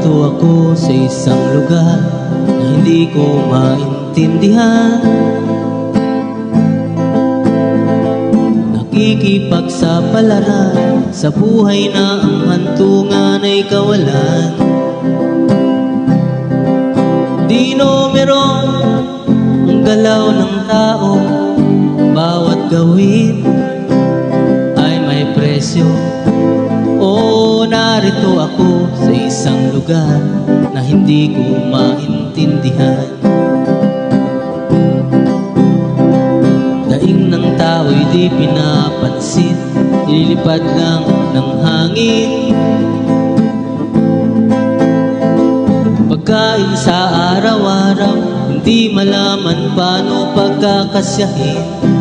Narito ako sa isang lugar na hindi ko maintindihan. Nakikipagsapalaran sa buhay na ang hantungan ay kawalan. Di numero ang galaw ng tao, bawat gawin ay may presyo. Oo, narito ako sa isang lugar na hindi ko maintindihan. Daing ng tao'y di pinapansin, nililipad lang ng hangin. Pagkain sa araw-araw, hindi malaman paano pagkakasyahin.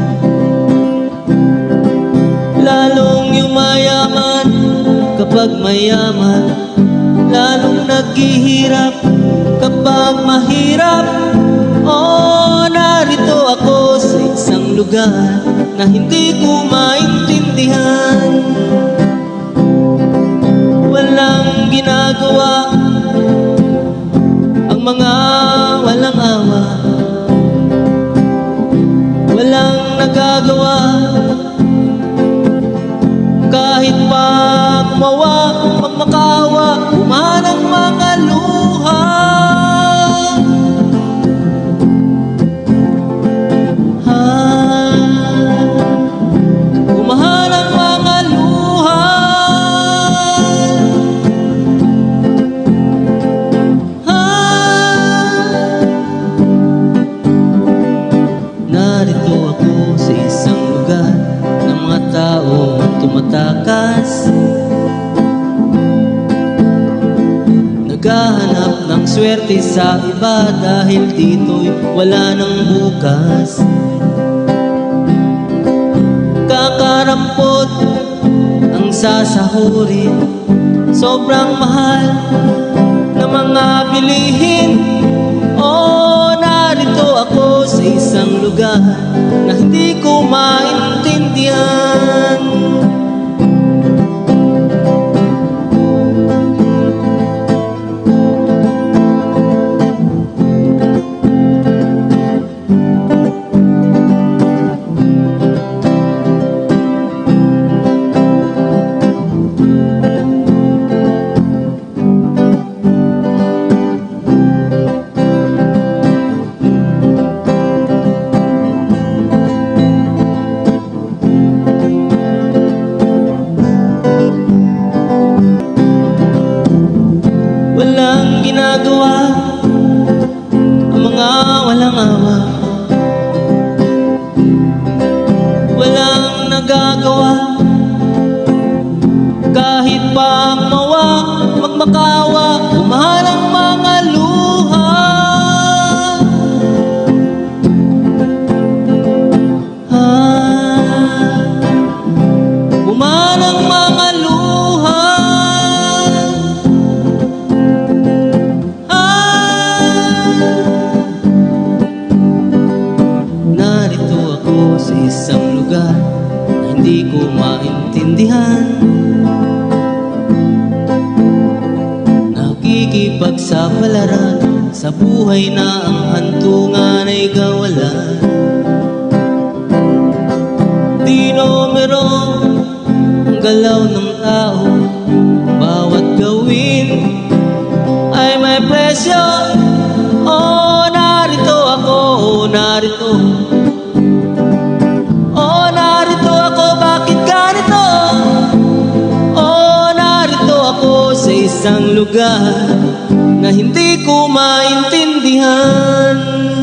Lalong yumayaman kapag mayaman, lalong naghihirap kapag mahirap. Oh, narito ako sa isang lugar na hindi ko maintindihan. Walang ginagawa ang mga walang awa, walang nagagawa kahit pa gumawa, magmakawa, umanang mga luha. Umahan ang mga luha. Narito ako sa isang lugar ng mga taong tumatakas, naghahanap ng swerte sa iba dahil dito'y wala ng bukas. Kakarampot ang sasahurin, sobrang mahal na mga bilihin. Oh, narito ako sa isang lugar na hindi ko maintindihan. Walang ginagawa ang mga walang awa, walang nagagawa kahit pa mawa, magmakawa, umahal ang mga luha. Umahal ang mga luha. Narito ako sa isang lugar na hindi ko maintindihan. Nakikipagsapalaran sa buhay na ang hantungan ay kawalan. Di numero ang galaw ng tao, bawat gawin ay may presyo. Oh, narito ako, narito. Oh, narito ako, bakit ganito? Oh, narito ako sa isang lugar na hindi ko maintindihan.